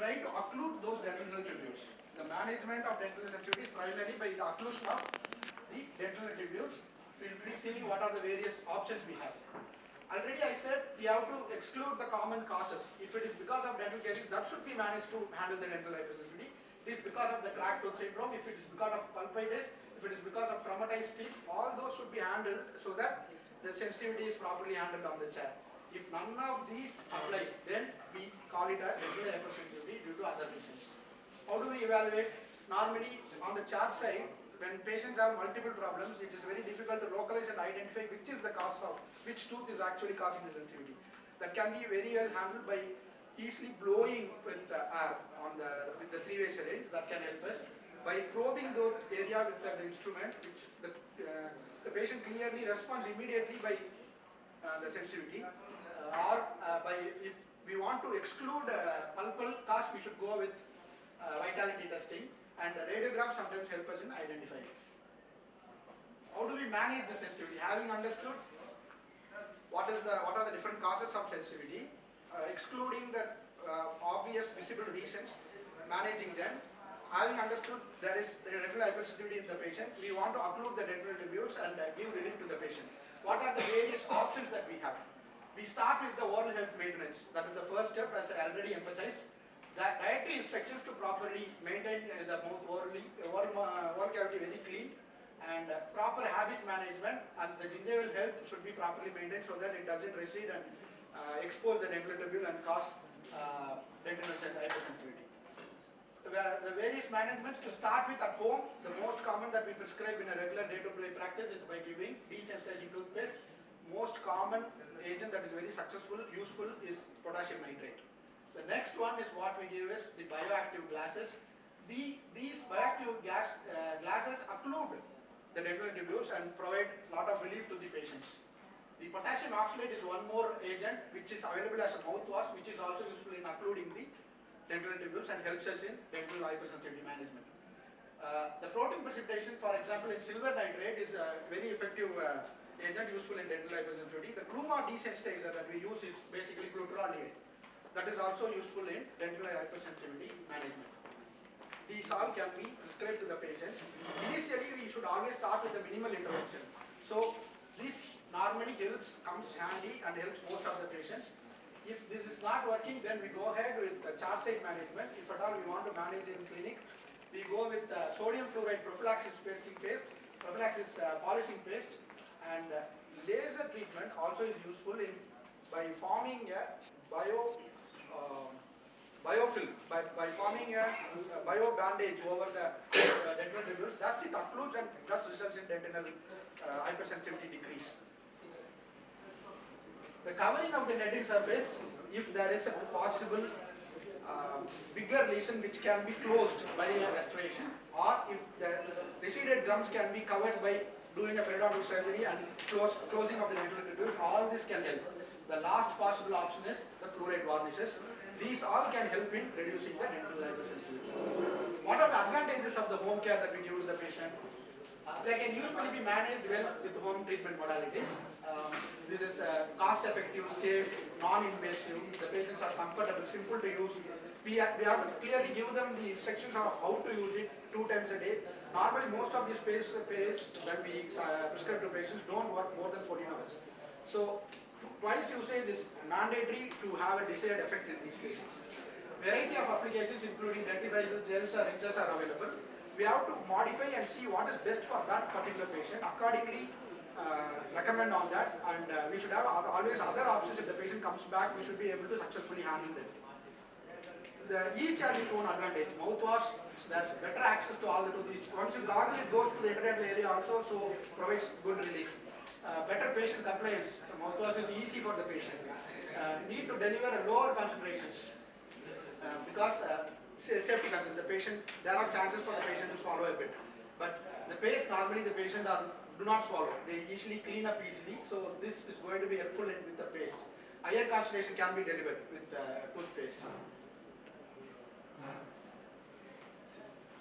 trying to occlude those dental tubules. The management of dental sensitivity is primarily by the occlusion of the dental tubules. We will be seeing what are the various options we have. Already I said we have to exclude the common causes. If it is because of dental caries, that should be managed to handle the dental hypersensitivity. It is because of the cracked tooth syndrome, if it is because of pulpitis, if it is because of traumatized teeth, all those should be handled so that the sensitivity is properly handled on the chair. If none of these applies, then we call it a dental hypersensitivity due to other reasons. How do we evaluate? Normally on the chair side, when patients have multiple problems, it is very difficult to localize and identify which is the cause of, which tooth is actually causing the sensitivity. That can be very well handled by easily blowing with air on with the three-way syringe. That can help us. By probing the area with the instrument, which the patient clearly responds immediately by the sensitivity, or by, if we want to exclude pulpal cause, we should go with vitality testing, and the radiogram sometimes help us in identifying. How do we manage the sensitivity? Having understood what are the different causes of sensitivity, excluding the obvious visible reasons, managing them. Having understood there is dental hypersensitivity in the patient, we want to occlude the dental tubules and give relief to the patient. What are the various options that we have? We start with the oral health maintenance. That is the first step, as I already emphasized. The dietary instructions to properly maintain the mouth oral cavity very clean, and proper habit management, and the gingival health should be properly maintained so that it doesn't recede and expose the dental tubule and cause dental hypersensitivity. The various managements to start with at home, the most common that we prescribe in a regular day-to-day practice is by giving desensitizing toothpaste. Most common agent that is very successful, useful, is potassium nitrate. The next one is what we give is the bioactive glasses. These bioactive glasses occlude the dental tubules and provide a lot of relief to the patients. The potassium oxalate is one more agent which is available as a mouthwash, which is also useful in occluding the dental tubules and helps us in dental hypersensitivity management. The protein precipitation, for example, in silver nitrate is a very effective agent useful in dental hypersensitivity. The Gluma desensitizer that we use is basically glucuronidase. That is also useful in dental hypersensitivity management. These all can be prescribed to the patients. Initially, we should always start with the minimal intervention. So this normally comes handy and helps most of the patients. If this is not working, then we go ahead with the chairside management. If at all we want to manage in clinic, we go with sodium fluoride prophylaxis polishing paste, and laser treatment also is useful in by forming a biofilm, by forming a bio bandage over the dental tubules. Thus it occludes and thus results in dental hypersensitivity decrease. The covering of the netting surface, if there is a possible bigger lesion which can be closed by a restoration, or if the receded gums can be covered by doing a periodontal surgery and closing of the dental tubules, all this can help. The last possible option is the fluoride varnishes. These all can help in reducing the dental hypersensitivity. What are the advantages of the home care that we give to the patient? They can usually be managed well with home treatment modalities. This is cost-effective, safe, non-invasive. The patients are comfortable, simple to use. We have to clearly give them the instructions of how to use it 2 times a day. Normally, most of these paste that we prescribe to patients don't work more than 14 hours. So, twice usage is mandatory to have a desired effect in these patients. Variety of applications including dentifrices, gels or rinses are available. We have to modify and see what is best for that particular patient. Accordingly, recommend on that, and we should have always other options. If the patient comes back, we should be able to successfully handle them. Each has its own advantage. Mouthwash, there's better access to all the tooth. Once you gargle, it goes to the interdental area also, so provides good relief. Better patient compliance. The mouthwash is easy for the patient. Need to deliver a lower concentrations because safety concern. The patient, there are chances for the patient to swallow a bit, but the paste normally the patient do not swallow. They usually clean up easily, so this is going to be helpful with the paste. Higher concentration can be delivered with toothpaste.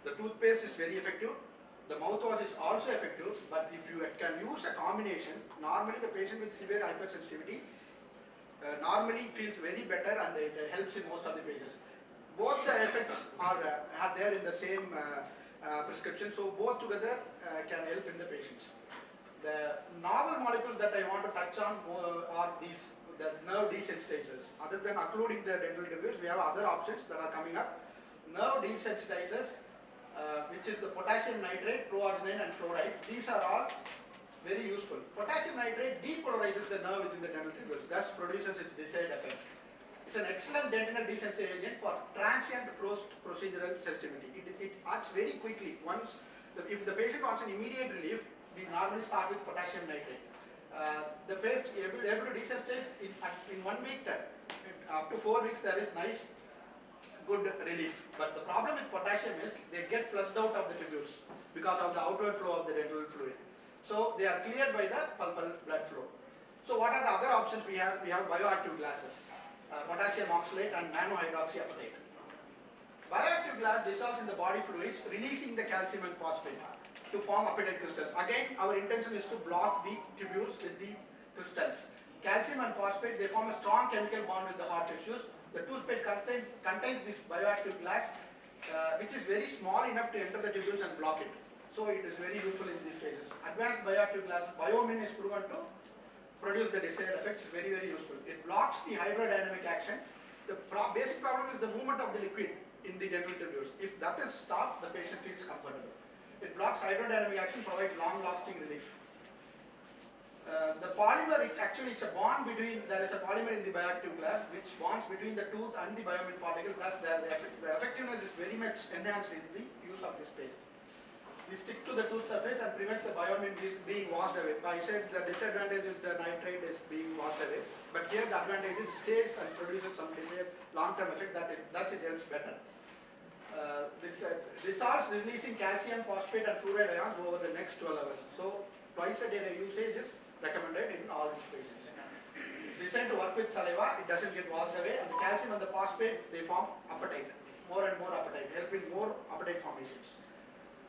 The toothpaste is very effective. The mouthwash is also effective, but if you can use a combination, normally the patient with severe hypersensitivity normally feels very better and it helps in most of the patients. Both the effects are there in the same prescription, so both together can help in the patients. The novel molecules that I want to touch on are these, the nerve desensitizers. Other than occluding the dental tubules, we have other options that are coming up. Nerve desensitizers, which is the potassium nitrate, proarginine and chloride. These are all very useful. Potassium nitrate depolarizes the nerve within the dental tubules, thus produces its desired effect. It's an excellent dentinal desensitizing agent for transient post-procedural sensitivity. It acts very quickly. If the patient wants an immediate relief, we normally start with potassium nitrate. The paste able to desensitize in 1 week time. Up to 4 weeks there is nice, good relief. But the problem with potassium is they get flushed out of the tubules because of the outward flow of the dental fluid. So they are cleared by the pulpal blood flow. So what are the other options we have? We have bioactive glasses, potassium oxalate and nanohydroxyapatite. Bioactive glass dissolves in the body fluids, releasing the calcium and phosphate to form apatite crystals. Again, our intention is to block the tubules with the crystals. Calcium and phosphate, they form a strong chemical bond with the hard tissues. The toothpaste contains this bioactive glass, which is very small enough to enter the tubules and block it. So it is very useful in these cases. Advanced bioactive glass, Biomin, is proven to produce the desired effects. Very, very useful. It blocks the hydrodynamic action. The basic problem is the movement of the liquid in the dental tubules. If that is stopped, the patient feels comfortable. It blocks hydrodynamic action, provides long-lasting relief. The polymer, it's a bond between, there is a polymer in the bioactive glass which bonds between the tooth and the Biomin particle. Thus, the effectiveness is very much enhanced in the use of this paste. We stick to the tooth surface and prevents the Biomin being washed away. I said the disadvantage is the nitrate is being washed away, but here the advantage is it stays and produces some desired long-term effect, thus it helps better. This dissolves, releasing calcium, phosphate and fluoride ions over the next 12 hours. So twice a day usage is recommended in all these patients. Designed to work with saliva, it doesn't get washed away, and the calcium and the phosphate, they form apatite, more and more apatite, helping more apatite formations.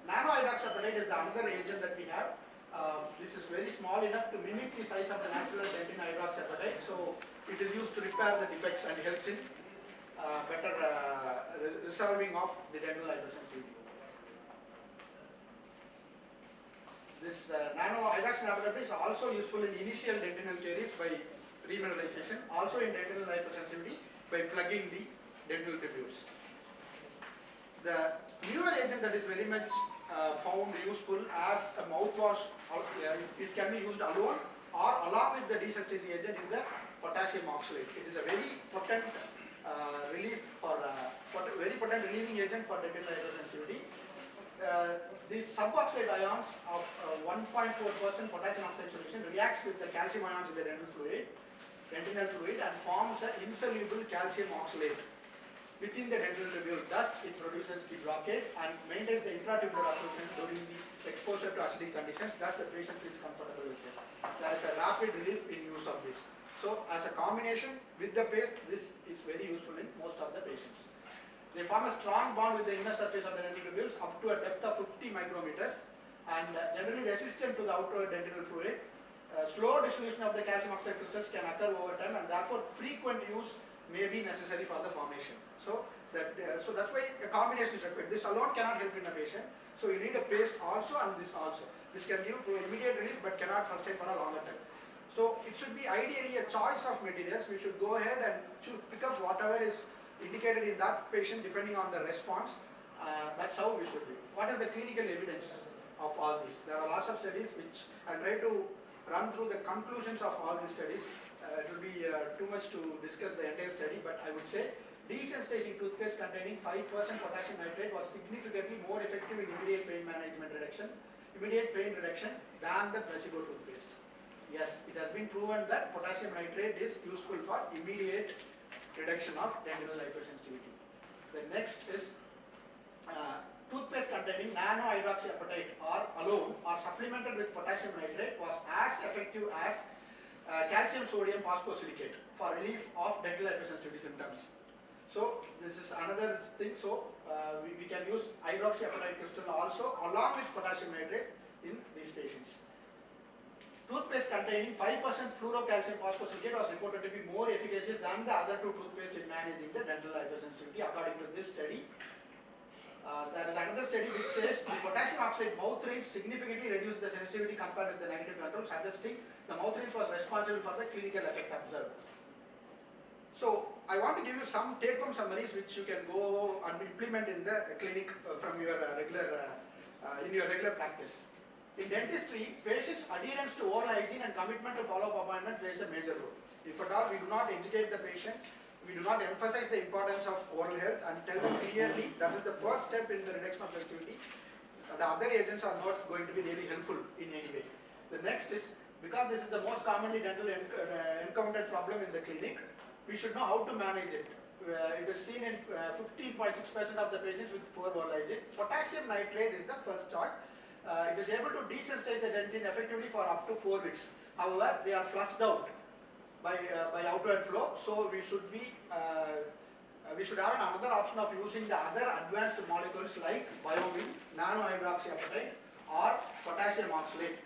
Nanohydroxyapatite is the another agent that we have. This is very small enough to mimic the size of the natural dentin hydroxyapatite, so it is used to repair the defects and helps in better resolving of the dental hypersensitivity. This nanohydroxyapatite is also useful in initial dentinal caries by remineralization, also in dental hypersensitivity by plugging the dental tubules. The newer agent that is very much found useful as a mouthwash, it can be used alone or along with the desensitizing agent, is the potassium oxalate. It is a very potent very potent relieving agent for dental hypersensitivity. These suboxide ions of 1.4% potassium oxide solution reacts with the calcium ions in the dental fluid and forms an insoluble calcium oxalate within the dental tubule. Thus, it produces the blockade and maintains the intratubular occlusion during the exposure to acidic conditions. Thus, the patient feels comfortable with this. There is a rapid relief in use of this. So, as a combination with the paste, this is very useful in most of the patients. They form a strong bond with the inner surface of the dental tubules up to a depth of 50 micrometers and generally resistant to the outer dental fluid. Slow dissolution of the calcium oxide crystals can occur over time, and therefore frequent use may be necessary for the formation. So that's why a combination is required. This alone cannot help in a patient. So you need a paste also and this also. This can give immediate relief but cannot sustain for a longer time. So it should be ideally a choice of materials. We should go ahead and pick up whatever is indicated in that patient depending on the response. That's how we should be. What is the clinical evidence of all this? There are lots of studies which I'll try to run through the conclusions of all these studies. It will be too much to discuss the entire study, but I would say desensitizing toothpaste containing 5% potassium nitrate was significantly more effective in immediate pain reduction than the placebo toothpaste. Yes, it has been proven that potassium nitrate is useful for immediate reduction of dental hypersensitivity. The next is toothpaste containing nanohydroxyapatite or alone or supplemented with potassium nitrate was as effective as calcium sodium phosphosilicate for relief of dental hypersensitivity symptoms. So this is another thing. So we can use hydroxyapatite crystal also along with potassium nitrate in these patients. Toothpaste containing 5% fluorocalcium phosphosilicate was reported to be more efficacious than the other two toothpaste in managing the dental hypersensitivity according to this study. There is another study which says the potassium oxalate mouth rinse significantly reduced the sensitivity compared with the negative control, suggesting the mouth rinse was responsible for the clinical effect observed. So I want to give you some take-home summaries which you can go and implement in the clinic from your in your regular practice. In dentistry, patients' adherence to oral hygiene and commitment to follow-up appointment plays a major role. If at all we do not educate the patient, we do not emphasize the importance of oral health and tell them clearly that is the first step in the reduction of sensitivity, the other agents are not going to be really helpful in any way. The next is, because this is the most commonly dental encountered problem in the clinic, we should know how to manage it. It is seen in 15.6% of the patients with poor oral hygiene. Potassium nitrate is the first choice. It is able to desensitize the dentin effectively for up to 4 weeks. However, they are flushed out by outward flow, so we should have another option of using the other advanced molecules like Biovin, nano hydroxyapatite or potassium oxalate.